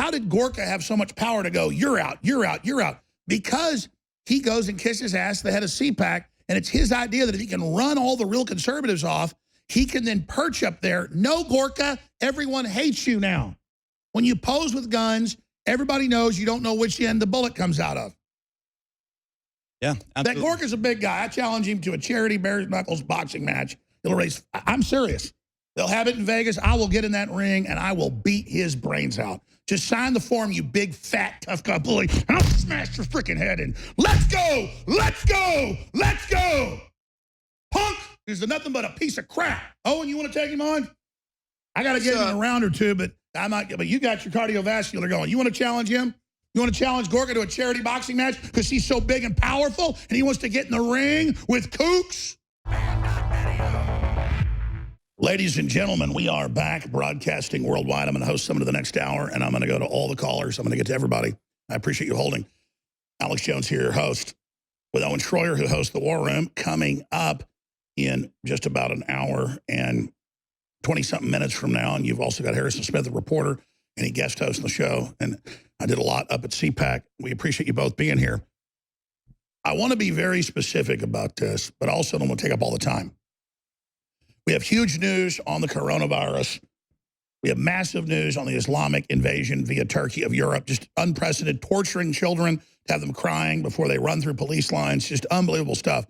how did Gorka have so much power to go, you're out, you're out, you're out? Because he goes and kisses ass the head of CPAC, and it's his idea that if he can run all the real conservatives off, he can then perch up there. No, Gorka, everyone hates you now. When you pose with guns, everybody knows you don't know which end the bullet comes out of. Yeah, absolutely. That Gorka's a big guy. I challenge him to a charity bare knuckles boxing match. He'll raise, I'm serious. They'll have it in Vegas. I will get in that ring, and I will beat his brains out. Just sign the form, you big, fat, tough guy bully, and I'll smash your freaking head in. Let's go! Let's go! Let's go! Punk is nothing but a piece of crap. Oh, and you want to take him on? I got to get him in a round or two, but I might. But you got your cardiovascular going. You want to challenge him? You want to challenge Gorka to a charity boxing match because he's so big and powerful, and he wants to get in the ring with kooks? Ladies and gentlemen, we are back broadcasting worldwide. I'm going to host some of the next hour, and I'm going to go to all the callers. I'm going to get to everybody. I appreciate you holding. Alex Jones here, host, with Owen Schroyer, who hosts the War Room, coming up in just about an hour and 20-something minutes from now. And you've also got Harrison Smith, the reporter, and he guest hosts the show. And I did a lot up at CPAC. We appreciate you both being here. I want to be very specific about this, but also don't want to take up all the time. We have huge news on the coronavirus. We have massive news on the Islamic invasion via Turkey of Europe, just unprecedented, torturing children to have them crying before they run through police lines, just unbelievable stuff.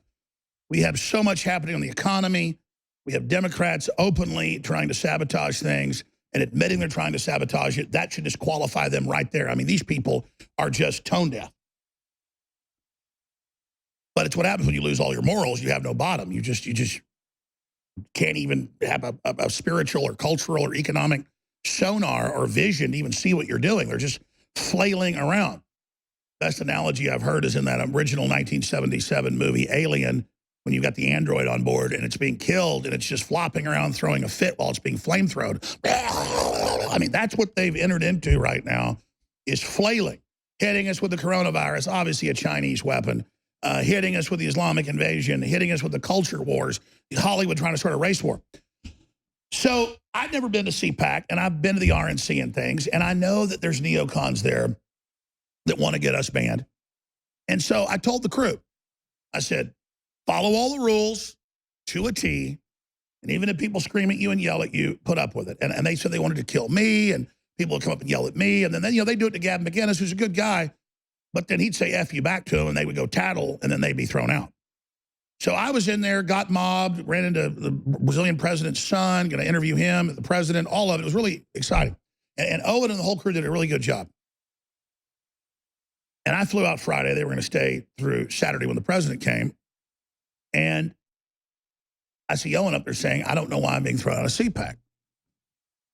We have so much happening on the economy. We have Democrats openly trying to sabotage things and admitting they're trying to sabotage it. That should disqualify them right there. I mean, these people are just tone deaf. But it's what happens when you lose all your morals. You have no bottom. You just can't even have a spiritual or cultural or economic sonar or vision to even see what you're doing. They're just flailing around. Best analogy I've heard is in that original 1977 movie, Alien, when you've got the android on board and it's being killed and it's just flopping around throwing a fit while it's being flamethrowed. I mean, that's what they've entered into right now, is flailing, hitting us with the coronavirus, obviously a Chinese weapon, hitting us with the Islamic invasion, hitting us with the culture wars, Hollywood trying to start a race war. So I've never been to CPAC, and I've been to the RNC and things, and I know that there's neocons there that want to get us banned. And so I told the crew, I said, follow all the rules to a T, and even if people scream at you and yell at you, put up with it. And they said they wanted to kill me, and people would come up and yell at me, and then they do it to Gavin McInnes, who's a good guy, but then he'd say F you back to him, and they would go tattle, and then they'd be thrown out. So I was in there, got mobbed, ran into the Brazilian president's son, going to interview him, the president, all of it. It was really exciting. And Owen and the whole crew did a really good job. And I flew out Friday. They were going to stay through Saturday when the president came. And I see Owen up there saying, I don't know why I'm being thrown out of CPAC.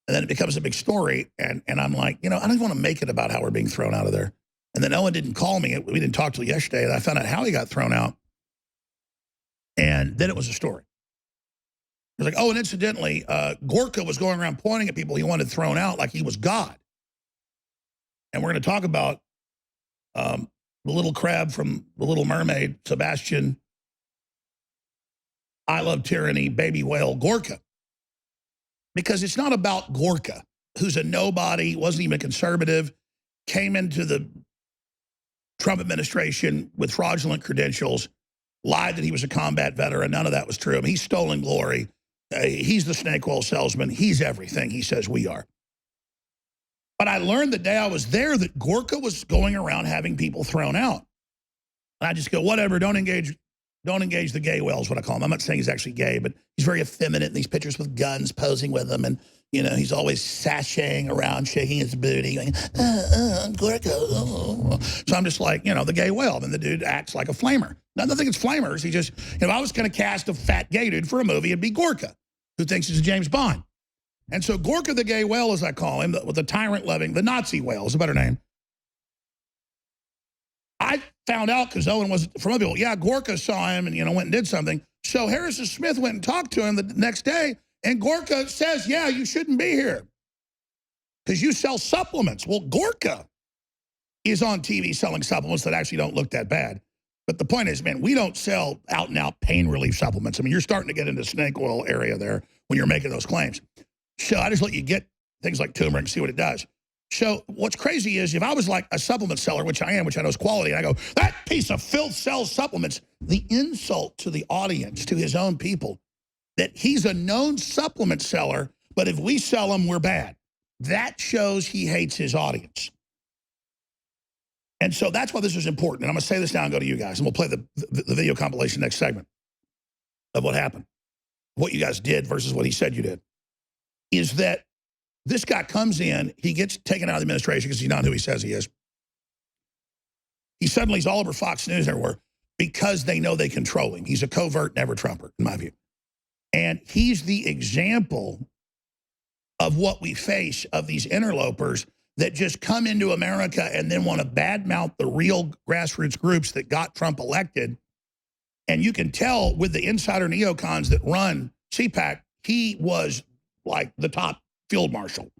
And then it becomes a big story. And I'm like, I don't want to make it about how we're being thrown out of there. And then Owen didn't call me. We didn't talk till yesterday. And I found out how he got thrown out. And then it was a story. It was like, oh, and incidentally, Gorka was going around pointing at people he wanted thrown out like he was God. And we're going to talk about the little crab from The Little Mermaid, Sebastian, I Love Tyranny, baby whale, Gorka. Because it's not about Gorka, who's a nobody, wasn't even a conservative, came into the Trump administration with fraudulent credentials, lied that he was a combat veteran. None of that was true. I mean, he's stolen glory. He's the snake oil salesman. He's everything he says we are. But I learned the day I was there that Gorka was going around having people thrown out. And I just go, whatever, don't engage the gay whale is what I call him. I'm not saying he's actually gay, but he's very effeminate in these pictures with guns posing with him. And, he's always sashaying around, shaking his booty, going, Gorka. Oh. So I'm just like, the gay whale. And the dude acts like a flamer. Nothing against flamers. He just, if I was going to cast a fat gay dude for a movie, it'd be Gorka, who thinks he's a James Bond. And so Gorka the gay whale, as I call him, with the tyrant-loving, the Nazi whale is a better name. I found out because Owen was from other people. Yeah, Gorka saw him and, went and did something. So Harrison Smith went and talked to him the next day, and Gorka says, yeah, you shouldn't be here because you sell supplements. Well, Gorka is on TV selling supplements that actually don't look that bad. But the point is, man, we don't sell out-and-out pain relief supplements. I mean, you're starting to get into snake oil area there when you're making those claims. So I just let you get things like turmeric and see what it does. So what's crazy is if I was like a supplement seller, which I am, which I know is quality, and I go, that piece of filth sells supplements, the insult to the audience, to his own people, that he's a known supplement seller, but if we sell them, we're bad. That shows he hates his audience. And so that's why this is important. And I'm going to say this now and go to you guys, and we'll play the video compilation next segment of what happened, what you guys did versus what he said you did, is that this guy comes in, he gets taken out of the administration because he's not who he says he is. He's all over Fox News everywhere because they know they control him. He's a covert never-Trumper, in my view. And he's the example of what we face of these interlopers that just come into America and then want to badmouth the real grassroots groups that got Trump elected. And you can tell with the insider neocons that run CPAC, he was like the top field marshal.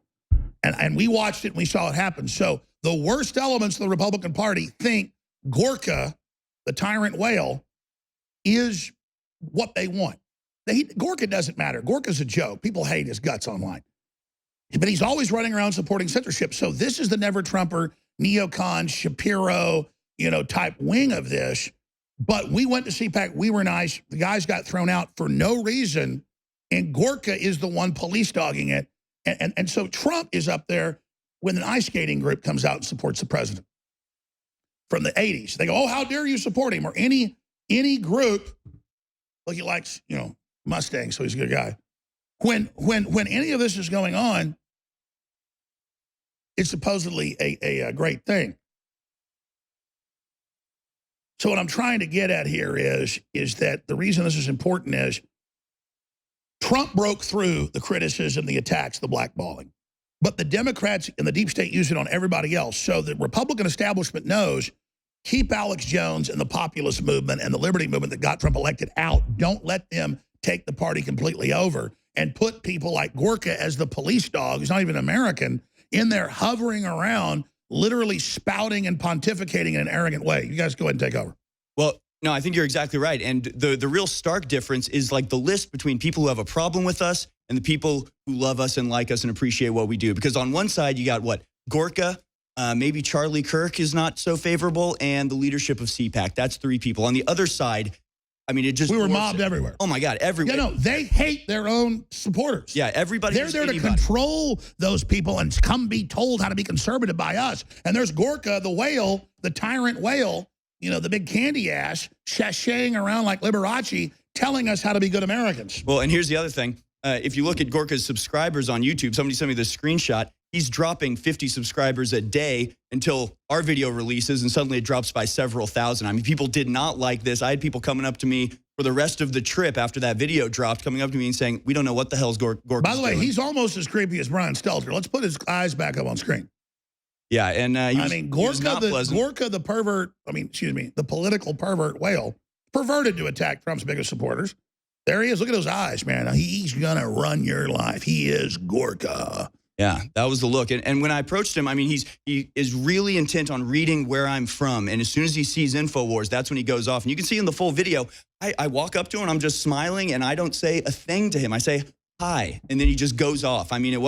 And we watched it and we saw it happen. So the worst elements of the Republican Party think Gorka, the tyrant whale, is what they want. Gorka doesn't matter. Gorka's a joke. People hate his guts online. But he's always running around supporting censorship. So this is the never-Trumper, neocon, Shapiro, type wing of this. But we went to CPAC. We were nice. The guys got thrown out for no reason. And Gorka is the one police dogging it. And so Trump is up there when an ice skating group comes out and supports the president from the 80s. They go, oh, how dare you support him? Or any group, well, he likes, Mustangs, so he's a good guy. When any of this is going on, it's supposedly a great thing. So what I'm trying to get at here is that the reason this is important is Trump broke through the criticism, the attacks, the blackballing. But the Democrats and the deep state use it on everybody else. So the Republican establishment knows, keep Alex Jones and the populist movement and the liberty movement that got Trump elected out. Don't let them take the party completely over and put people like Gorka as the police dog, who's not even American, in there hovering around, literally spouting and pontificating in an arrogant way. You guys go ahead and take over. Well, no, I think you're exactly right. And the real stark difference is like the list between people who have a problem with us and the people who love us and like us and appreciate what we do. Because on one side, you got what? Gorka, maybe Charlie Kirk is not so favorable, and the leadership of CPAC. That's three people. On the other side, I mean, we were mobbed everywhere. Oh, my God, everywhere. Yeah, no, they hate their own supporters. Yeah, everybody. They're there to control those people and come be told how to be conservative by us. And there's Gorka, the whale, the tyrant whale, the big candy ass, sashaying around like Liberace, telling us how to be good Americans. Well, and here's the other thing. If you look at Gorka's subscribers on YouTube, somebody sent me this screenshot. He's dropping 50 subscribers a day until our video releases, and suddenly it drops by several thousand. I mean, people did not like this. I had people coming up to me for the rest of the trip after that video dropped, coming up to me and saying, we don't know what the hell's Gorka. By the way, he's almost as creepy as Brian Stelter. Let's put his eyes back up on screen. Yeah, and Gorka, the pervert, the political pervert whale, perverted to attack Trump's biggest supporters. There he is. Look at those eyes, man. He's going to run your life. He is Gorka. Yeah, that was the look. And when I approached him, he is really intent on reading where I'm from. And as soon as he sees InfoWars, that's when he goes off. And you can see in the full video, I walk up to him, and I'm just smiling, and I don't say a thing to him. I say, hi. And then he just goes off. I mean,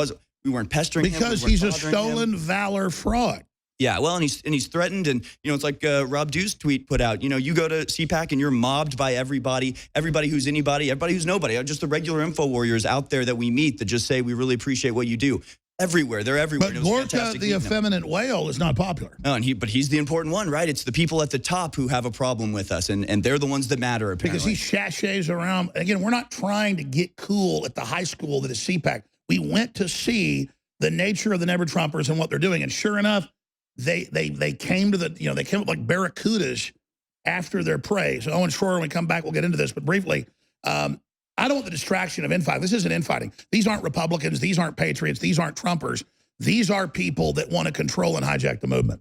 we weren't pestering him. Because he's a stolen valor fraud. Yeah, well, and he's threatened, and it's like Rob Dew's tweet put out. You go to CPAC and you're mobbed by everybody who's anybody, everybody who's nobody. Just the regular info warriors out there that we meet that just say we really appreciate what you do. Everywhere, they're everywhere. But Gorka, the effeminate whale, is not popular. No, but he's the important one, right? It's the people at the top who have a problem with us, and they're the ones that matter, apparently. Because he sashays around. Again, we're not trying to get cool at the high school that is CPAC. We went to see the nature of the never-Trumpers and what they're doing, and sure enough, they came to they came up like barracudas after their prey. So Owen Schroyer, when we come back, we'll get into this, but briefly, I don't want the distraction of infighting. This isn't infighting. These aren't Republicans. These aren't patriots. These aren't Trumpers. These are people that want to control and hijack the movement.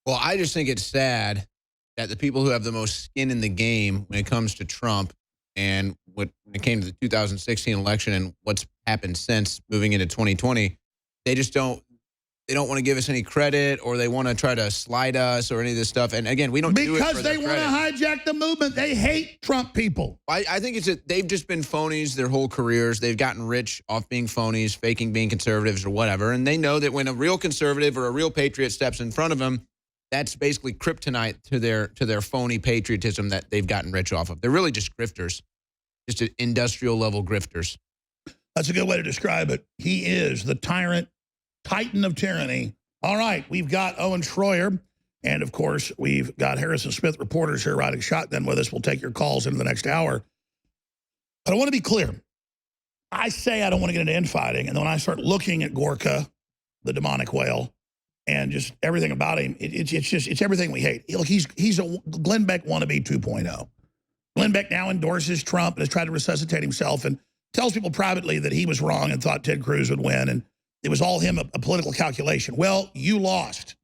Well, I just think it's sad that the people who have the most skin in the game when it comes to Trump and when it came to the 2016 election and what's happened since moving into 2020, they they don't want to give us any credit, or they want to try to slide us or any of this stuff. And again, we don't do it Because for they their want to credit. hijack the movement. They hate Trump people. I think it's they've just been phonies their whole careers. They've gotten rich off being phonies, faking being conservatives or whatever. And they know that when a real conservative or a real patriot steps in front of them, that's basically kryptonite to their phony patriotism that they've gotten rich off of. They're really just grifters, just industrial level grifters. That's a good way to describe it. He is the tyrant, titan of tyranny. All right, we've got Owen Schroyer, and of course, we've got Harrison Smith, reporters here riding shotgun with us. We'll take your calls into the next hour. But I want to be clear. I say I don't want to get into infighting, and then when I start looking at Gorka, the demonic whale, and just everything about him, it's everything we hate. Look, he's a Glenn Beck wannabe 2.0. Glenn Beck now endorses Trump and has tried to resuscitate himself and tells people privately that he was wrong and thought Ted Cruz would win, and it was all him, a political calculation. Well, you lost.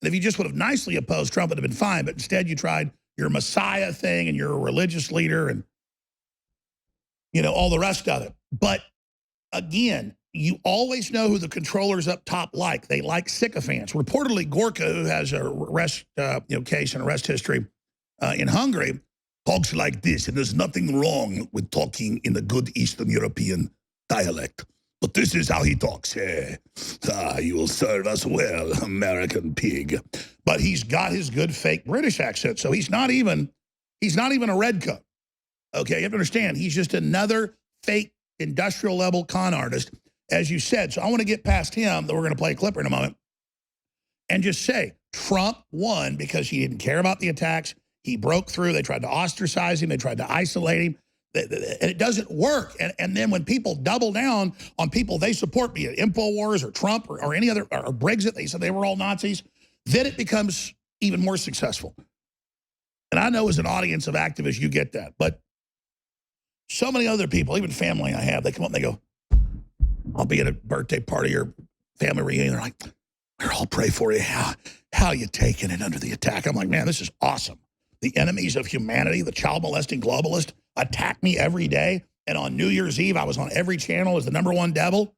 And if you just would have nicely opposed Trump, it would have been fine, but instead you tried your Messiah thing and you're a religious leader and, you know, all the rest of it. But again, you always know who the controllers up top like. They like sycophants. Reportedly, Gorka, who has a arrest case and arrest history in Hungary, talks like this, and there's nothing wrong with talking in a good Eastern European dialect. But this is how he talks. You will serve us well, American pig. But he's got his good fake British accent, so he's not even a redcoat. Okay, you have to understand, he's just another fake industrial level con artist, as you said. So I want to get past him, that we're going to play a clipper in a moment, and just say Trump won because he didn't care about the attacks. He broke through. They tried to ostracize him. They tried to isolate him. And it doesn't work. And then when people double down on people they support, be it InfoWars or Trump or any other, or Brexit, they said they were all Nazis, then it becomes even more successful. And I know as an audience of activists, you get that. But so many other people, even family I have, they come up and they go, I'll be at a birthday party or family reunion. They're like, we'll all pray for you. How you taking it under the attack? I'm like, man, this is awesome. The enemies of humanity, the child molesting globalist, attack me every day. And on New Year's Eve, I was on every channel as the #1 devil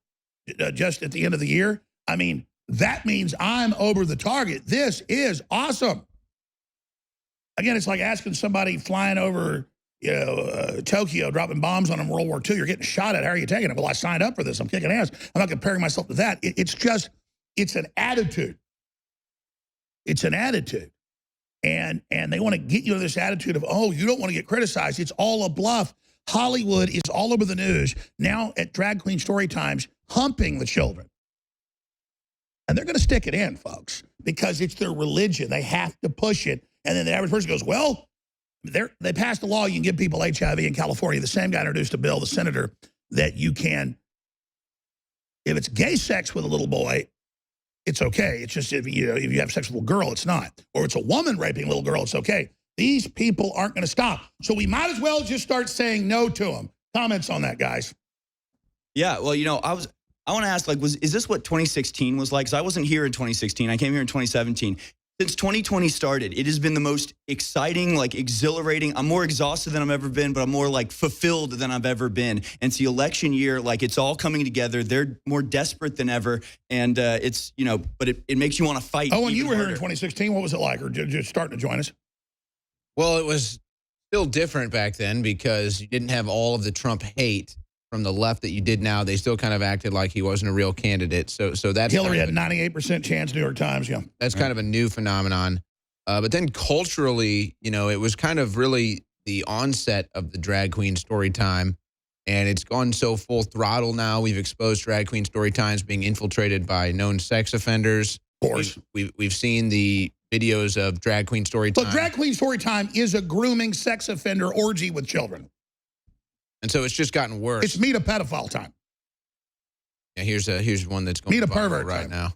just at the end of the year. I mean, that means I'm over the target. This is awesome. Again, it's like asking somebody flying over Tokyo, dropping bombs on them in World War II. You're getting shot at. How are you taking it? Well, I signed up for this. I'm kicking ass. I'm not comparing myself to that. It's an attitude. It's an attitude. And they want to get you to this attitude of, oh, you don't want to get criticized. It's all a bluff. Hollywood is all over the news now at Drag Queen Story Times, humping the children. And they're going to stick it in, folks, because it's their religion. They have to push it. And then the average person goes, well, they passed a law you can give people HIV in California. The same guy introduced a bill, the senator, that you can, if it's gay sex with a little boy, it's okay. It's just if you have sex with a little girl, it's not. Or it's a woman raping a little girl, it's okay. These people aren't going to stop. So we might as well just start saying no to them. Comments on that, guys? Yeah, well, I want to ask, is this what 2016 was like? Because I wasn't here in 2016. I came here in 2017. Since 2020 started, it has been the most exciting, exhilarating. I'm more exhausted than I've ever been, but I'm more fulfilled than I've ever been. And it's the election year, it's all coming together. They're more desperate than ever. And it's, but it makes you want to fight. Oh, and you were here in 2016. What was it like? Or just starting to join us? Well, it was still different back then because you didn't have all of the Trump hate from the left that you did now. They still kind of acted like he wasn't a real candidate. So that's Hillary had 98% chance, New York Times, yeah. That's kind of a new phenomenon. But then culturally, it was kind of really the onset of the drag queen story time. And it's gone so full throttle now. We've exposed drag queen story times being infiltrated by known sex offenders. Of course. We've seen the videos of drag queen story time. Look, drag queen story time is a grooming sex offender orgy with children. And so it's just gotten worse. It's meet a pedophile time. Yeah, here's one that's going meet a viral pervert right time. now.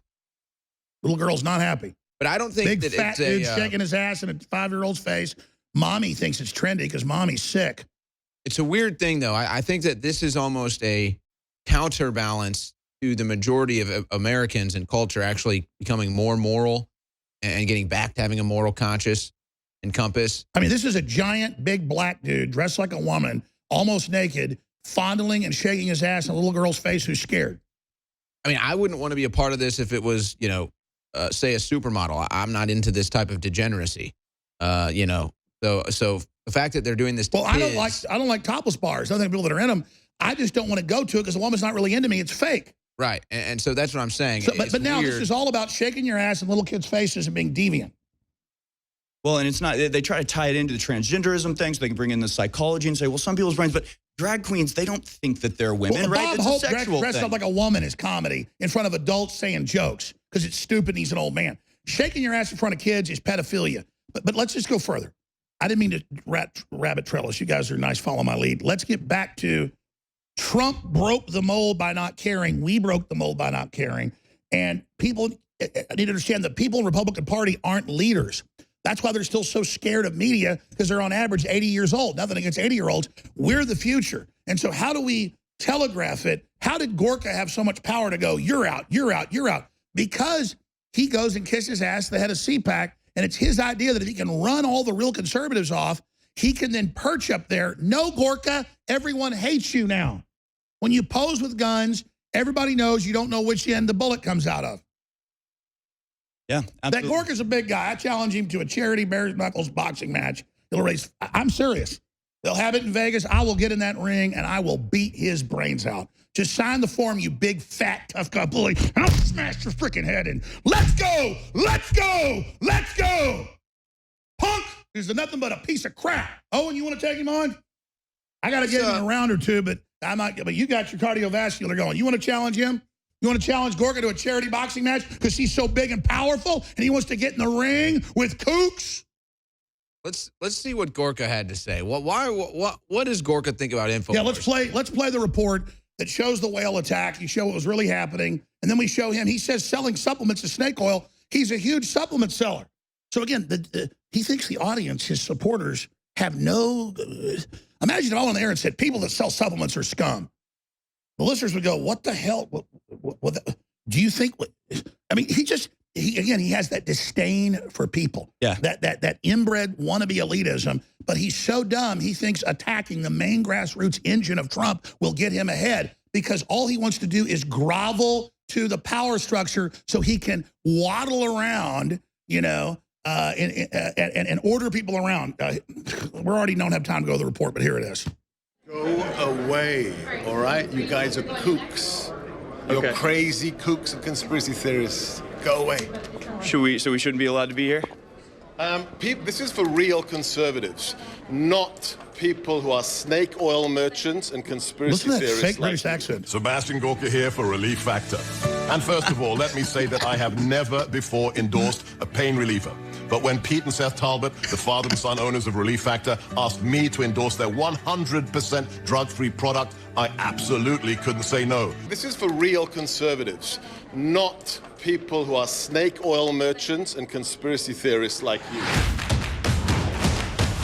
Little girl's not happy. But I don't think Big that fat it's dude shaking his ass in a 5-year-old's face. Mommy thinks it's trendy because mommy's sick. It's a weird thing, though. I think that this is almost a counterbalance to the majority of Americans and culture actually becoming more moral and getting back to having a moral conscience and compass. I mean, this is a giant, big black dude dressed like a woman, almost naked, fondling and shaking his ass in a little girl's face who's scared. I mean, I wouldn't want to be a part of this if it was, you know, say a supermodel. I'm not into this type of degeneracy. You know, so the fact that they're doing this to Well, kids, I don't like topless bars. I think people that are in them, I just don't want to go to it because the woman's not really into me. It's fake. right? And so that's what I'm saying. So, but now this is all about shaking your ass in little kids' faces and being deviant. Well, and it's not, they try to tie it into the transgenderism thing so they can bring in the psychology and say, well, some people's brains, but drag queens, they don't think that they're women, Well, right? Bob It's Hope a sexual dressed thing. up like a woman is comedy in front of adults saying jokes because it's stupid and he's an old man. Shaking your ass in front of kids is pedophilia. But let's just go further. I didn't mean to rabbit trail us. You guys are nice. Follow my lead. Let's get back to Trump broke the mold by not caring. We broke the mold by not caring. And people need to understand that people in the Republican Party aren't leaders. That's why they're still so scared of media, because they're on average 80 years old. Nothing against 80-year-olds. We're the future. And so how do we telegraph it? How did Gorka have so much power to go, you're out, you're out, you're out? Because he goes and kisses ass the head of CPAC, and it's his idea that if he can run all the real conservatives off, he can then perch up there. No, Gorka, everyone hates you now. When you pose with guns, everybody knows you don't know which end the bullet comes out of. Yeah, absolutely. That Gorka's a big guy. I challenge him to a charity bare knuckles boxing match. He'll raise, I'm serious. They'll have it in Vegas. I will get in that ring and I will beat his brains out. Just sign the form, you big, fat, tough guy bully. I'll smash your freaking head in. Let's go! Let's go! Let's go! Punk is nothing but a piece of crap. Oh, and you want to take him on? I got to get him in a round or two, but I might. But you got your cardiovascular going. You want to challenge him? You want to challenge Gorka to a charity boxing match because he's so big and powerful and he wants to get in the ring with kooks? let's see what Gorka had to say. What does Gorka think about InfoWars? Yeah, let's play the report that shows the whale attack. You show what was really happening, and then we show him. He says selling supplements to snake oil. He's a huge supplement seller. So again, he thinks the audience, his supporters, have no. Imagine if I went on the air and said people that sell supplements are scum. The listeners would go, "What the hell? What do you think?" I mean, he has that disdain for people. Yeah. That inbred wannabe elitism. But he's so dumb, he thinks attacking the main grassroots engine of Trump will get him ahead because all he wants to do is grovel to the power structure so he can waddle around, you know, and order people around. We already don't have time to go to the report, but here it is. Go away, all right? You guys are kooks. You're crazy kooks and conspiracy theorists. Go away. So we shouldn't be allowed to be here? This is for real conservatives, not people who are snake oil merchants and conspiracy Listen to that theorists. fake British accent. Sebastian Gorka here for Relief Factor. And first of all, let me say that I have never before endorsed a pain reliever. But when Pete and Seth Talbot, the father and son owners of Relief Factor, asked me to endorse their 100% drug-free product, I absolutely couldn't say no. This is for real conservatives, not people who are snake oil merchants and conspiracy theorists like you.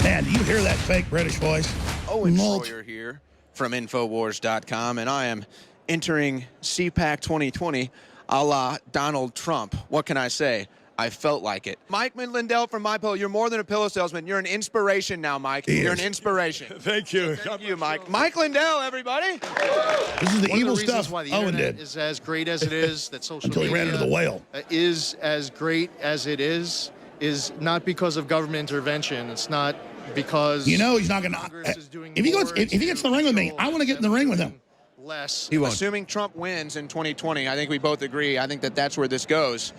Man, do you hear that fake British voice? Owen Molt. Schroyer here from Infowars.com, and I am entering CPAC 2020 a la Donald Trump. What can I say? I felt like it. Mike Lindell from MyPillow, you're more than a pillow salesman. You're an inspiration now, Mike. You're an inspiration. Thank you. Thank you, Mike. Mike Lindell, everybody. This is the One evil of the reasons stuff why the Owen internet did is as great as it is, that social until he media ran into the whale. is as great as it is not because of government intervention. It's not because You know he's not going Congress to. is doing If he more gets in the ring with me, I want to get in the ring with him. less. He won't. Assuming Trump wins in 2020, I think we both agree. I think that's where this goes.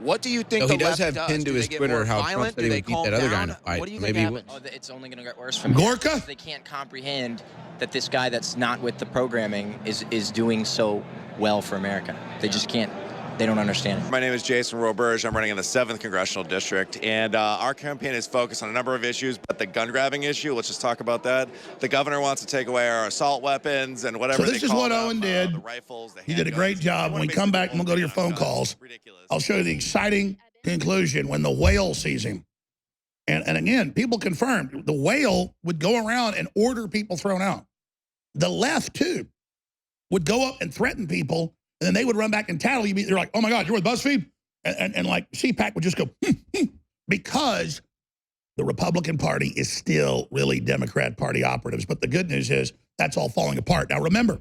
What do you think So the he does left have pinned to Do his they get Twitter more how Trump violent? said Do he they would beat calm that other guy in down? a fight. What do you Maybe think he happens? would. It's only going to get worse from here. Gorka? They can't comprehend that this guy that's not with the programming is doing so well for America. They just can't. They don't understand it. My name is Jason Roberge. I'm running in the 7th Congressional District, and our campaign is focused on a number of issues, but the gun grabbing issue, let's just talk about that. The governor wants to take away our assault weapons and whatever So this they is call what them, Owen did. The rifles, the He did a handguns. great job. They When we wanna come back, basically we'll go to your phone ban guns. calls. It's ridiculous. I'll show you the exciting conclusion when the whale sees him. And again, people confirmed the whale would go around and order people thrown out. The left, too, would go up and threaten people, and then they would run back and tattle you. They're like, oh, my God, you're with BuzzFeed? And like CPAC would just go, because the Republican Party is still really Democrat Party operatives. But the good news is that's all falling apart. Now, remember,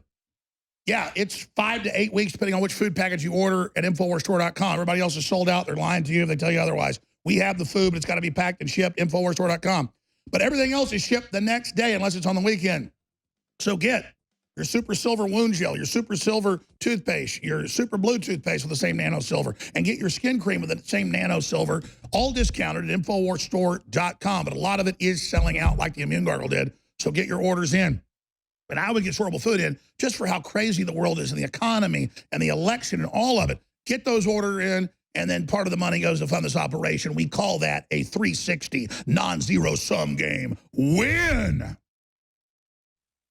Yeah, it's 5 to 8 weeks, depending on which food package you order at InfoWarsStore.com. Everybody else is sold out. They're lying to you if they tell you otherwise. We have the food, but it's got to be packed and shipped, InfoWarsStore.com. But everything else is shipped the next day unless it's on the weekend. So get your Super Silver Wound Gel, your Super Silver toothpaste, your Super Blue toothpaste with the same nano silver, and get your skin cream with the same nano silver, all discounted at InfoWarsStore.com. But a lot of it is selling out like the Immune Gargle did. So get your orders in. And I would get Storable Food in just for how crazy the world is and the economy and the election and all of it. Get those orders in, and then part of the money goes to fund this operation. We call that a 360 non-zero sum game. Win!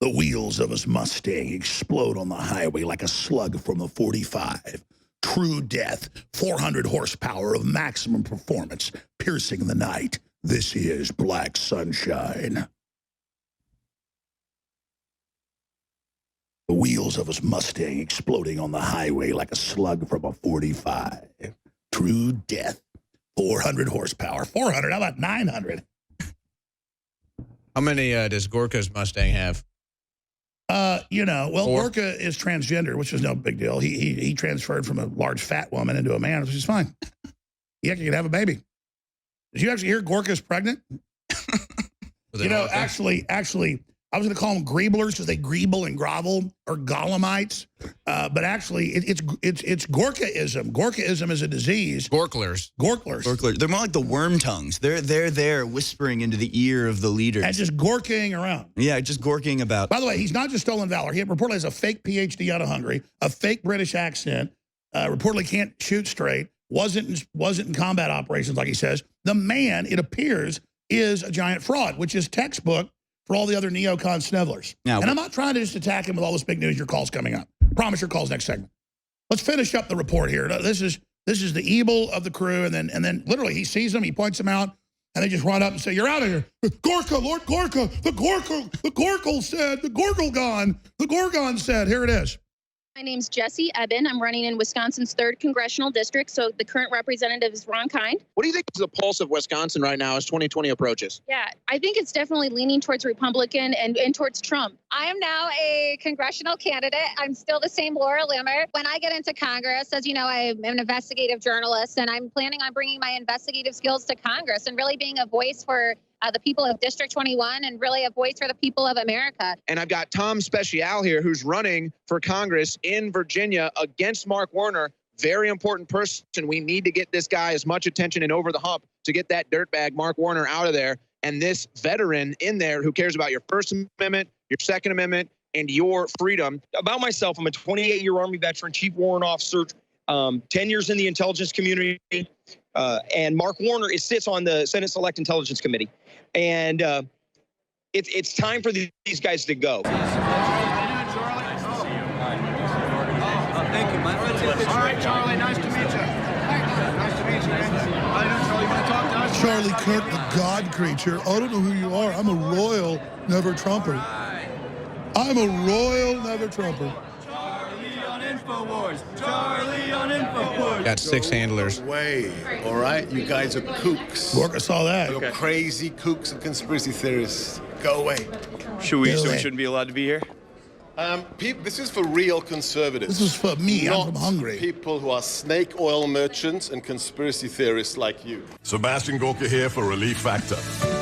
The wheels of his Mustang explode on the highway like a slug from a 45. True death, 400 horsepower of maximum performance, piercing the night. This is Black Sunshine. The wheels of his Mustang exploding on the highway like a slug from a 45. True death, 400 horsepower. 400, how about 900? How many does Gorka's Mustang have? Gorka is transgender, which is no big deal. He transferred from a large fat woman into a man, which is fine. He actually can have a baby. Did you actually hear Gorka's pregnant? Actually, I was going to call them greeblers because they greeble and grovel, or golemites. But actually, it's Gorkaism. Gorkaism is a disease. Gorklers. They're more like the worm tongues. They're there whispering into the ear of the leaders. And just gorking around. Yeah, just gorking about. By the way, he's not just stolen valor. He reportedly has a fake PhD out of Hungary, a fake British accent, reportedly can't shoot straight, wasn't in combat operations like he says. The man, it appears, is a giant fraud, which is textbook for all the other neocon snivellers. Now, and I'm not trying to just attack him with all this big news. Your call's coming up. Promise your call's next segment. Let's finish up the report here. This is the evil of the crew, and then literally he sees them, he points them out, and they just run up and say, "You're out of here, Gorka, Lord Gorka, the Gorgle said, the Gorgon said." Here it is. My name's Jesse Eben. I'm running in Wisconsin's 3rd Congressional District, so the current representative is Ron Kind. What do you think is the pulse of Wisconsin right now as 2020 approaches? Yeah, I think it's definitely leaning towards Republican and towards Trump. I am now a congressional candidate. I'm still the same Laura Limmer. When I get into Congress, as you know, I'm an investigative journalist, and I'm planning on bringing my investigative skills to Congress and really being a voice for the people of District 21 and really a voice for the people of America. And I've got Tom Special here, who's running for Congress in Virginia against Mark Warner. Very important person. We need to get this guy as much attention and over the hump to get that dirtbag Mark Warner out of there. And this veteran in there who cares about your First Amendment, your Second Amendment, and your freedom. About myself, I'm a 28-year Army veteran, Chief Warrant Officer, 10 years in the intelligence community. And Mark Warner sits on the Senate Select Intelligence Committee. And it's time for these guys to go. Thank you, my friend. All right, Charlie, nice to meet you. Nice to meet you, man. Charlie, you want to talk to us? Charlie Kirk, the God creature. I don't know who you are. I'm a royal never-Trumper. I'm a royal never-Trumper. Charlie on InfoWars. Got 6 handlers. Way, all right? You guys are kooks. Gorka saw that. You're crazy kooks and conspiracy theorists. Go away. So we shouldn't be allowed to be here? This is for real conservatives. This is for me. I'm from Hungary. People who are snake oil merchants and conspiracy theorists like you. Sebastian Gorka here for Relief Factor.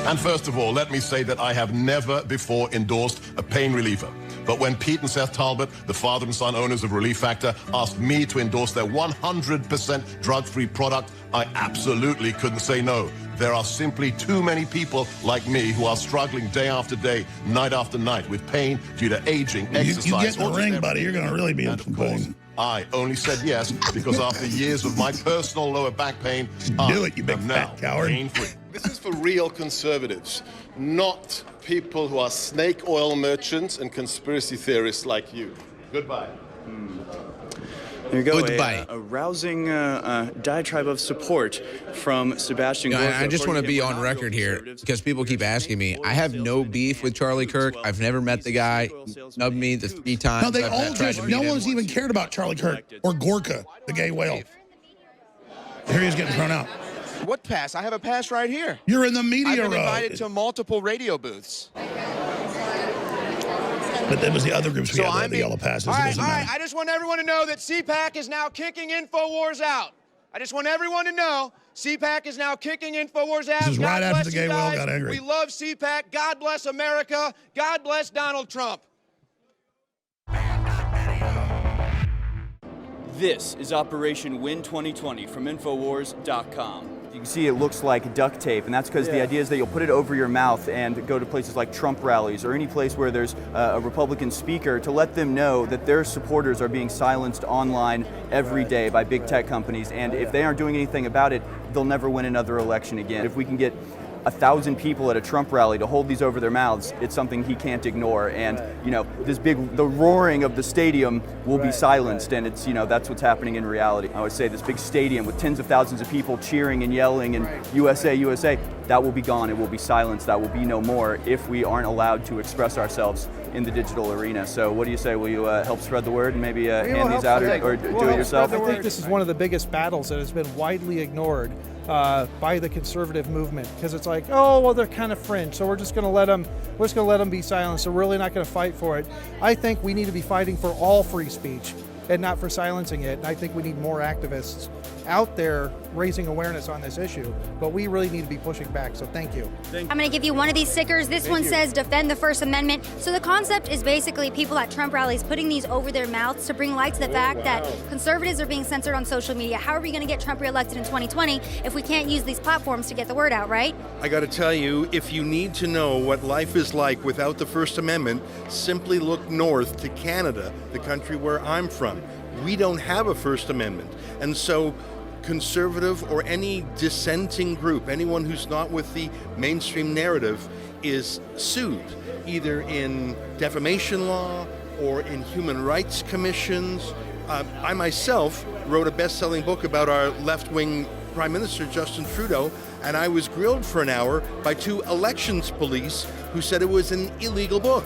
And first of all, let me say that I have never before endorsed a pain reliever. But when Pete and Seth Talbot, the father and son owners of Relief Factor, asked me to endorse their 100% drug-free product, I absolutely couldn't say no. There are simply too many people like me who are struggling day after day, night after night with pain due to aging, exercise. You get in the ring, buddy. You're going to really be in some pain. I only said yes because after years of my personal lower back pain, do it, you big fat coward. Pain-free. This is for real conservatives, not people who are snake oil merchants and conspiracy theorists like you. Goodbye. There you go. Goodbye. A rousing diatribe of support from Sebastian Gorka. I just want to be on record here because people keep asking me. I have no beef with Charlie Kirk. I've never met the guy. Snubbed me the 3 times. No, they all just, no one's even cared about Charlie Kirk or Gorka, the gay whale. Here he's getting thrown out. What pass? I have a pass right here. You're in the media row. I've been invited to multiple radio booths. But that was the other groups we had, the yellow passes. All right. I just want everyone to know that CPAC is now kicking InfoWars out. I just want everyone to know CPAC is now kicking InfoWars out. This is right after the gay whale got angry. We love CPAC. God bless America. God bless Donald Trump. This is Operation Win 2020 from Infowars.com. You can see it looks like duct tape, and that's because the idea is that you'll put it over your mouth and go to places like Trump rallies or any place where there's a Republican speaker to let them know that their supporters are being silenced online every day by big tech companies, and if they aren't doing anything about it, they'll never win another election again. If we can get 1,000 people at a Trump rally to hold these over their mouths, it's something he can't ignore. And, the roaring of the stadium will be silenced, and it's, that's what's happening in reality. I would say this big stadium with tens of thousands of people cheering and yelling and USA, USA, that will be gone. It will be silenced. That will be no more if we aren't allowed to express ourselves in the digital arena. So what do you say? Will you help spread the word and maybe hand these out or do it yourself? I think this is one of the biggest battles that has been widely ignored by the conservative movement, because it's like, oh, well, they're kind of fringe, so we're just going to let them be silenced. So we're really not going to fight for it. I think we need to be fighting for all free speech and not for silencing it. And I think we need more activists out there raising awareness on this issue, but we really need to be pushing back. So thank you. I'm going to give you one of these stickers. This one says defend the First Amendment. So the concept is basically people at Trump rallies putting these over their mouths to bring light to the fact that conservatives are being censored on social media. How are we going to get Trump reelected in 2020 if we can't use these platforms to get the word out, right? I got to tell you, if you need to know what life is like without the First Amendment, simply look north to Canada, the country where I'm from. We don't have a First Amendment. And so conservative or any dissenting group, anyone who's not with the mainstream narrative, is sued either in defamation law or in human rights commissions. I myself wrote a best-selling book about our left-wing Prime Minister, Justin Trudeau, and I was grilled for an hour by 2 elections police who said it was an illegal book.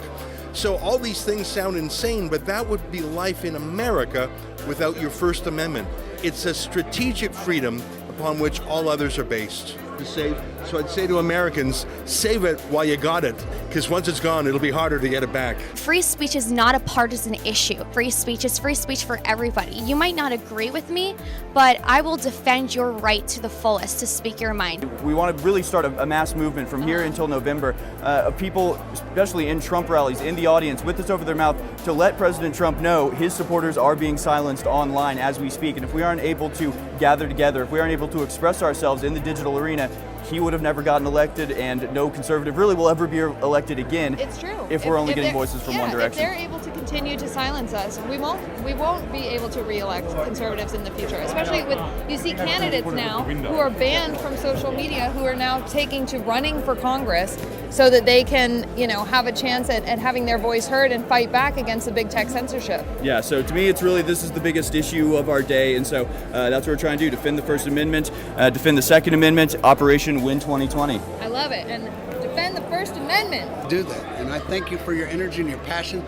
So all these things sound insane, but that would be life in America without your First Amendment. It's a strategic freedom upon which all others are based. So I'd say to Americans, save it while you got it, because once it's gone, it'll be harder to get it back. Free speech is not a partisan issue. Free speech is free speech for everybody. You might not agree with me, but I will defend your right to the fullest to speak your mind. We want to really start a mass movement from here until November of people, especially in Trump rallies, in the audience, with this over their mouth, to let President Trump know his supporters are being silenced online as we speak. And if we aren't able to gather together, if we aren't able to express ourselves in the digital arena, he would have never gotten elected, and no conservative really will ever be elected again. It's true. If we're only getting voices from one direction. If they're able to continue to silence us, we won't be able to re-elect conservatives in the future. Especially with, you see candidates now who are banned from social media who are now taking to running for Congress so that they can, have a chance at having their voice heard and fight back against the big tech censorship. Yeah, so to me, this is the biggest issue of our day, and so that's what we're trying to do: defend the First Amendment, defend the Second Amendment, Operation Win 2020. I love it, and defend the First Amendment. Do that, and I thank you for your energy and your passion.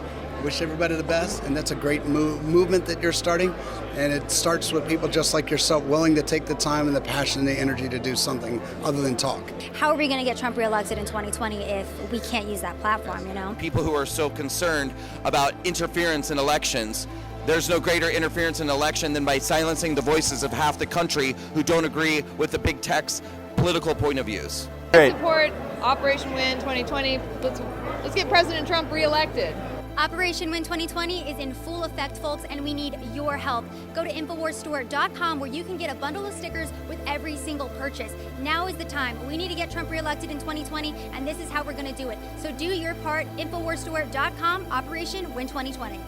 Wish everybody the best, and that's a great movement that you're starting, and it starts with people just like yourself willing to take the time and the passion and the energy to do something other than talk. How are we going to get Trump reelected in 2020 if we can't use that platform, People who are so concerned about interference in elections, there's no greater interference in an election than by silencing the voices of half the country who don't agree with the big tech's political point of views. Great. Support Operation Win 2020. Let's get President Trump reelected. Operation Win 2020 is in full effect, folks, and we need your help. Go to InfoWarsStore.com where you can get a bundle of stickers with every single purchase. Now is the time. We need to get Trump reelected in 2020, and this is how we're going to do it. So do your part, InfoWarsStore.com, Operation Win 2020.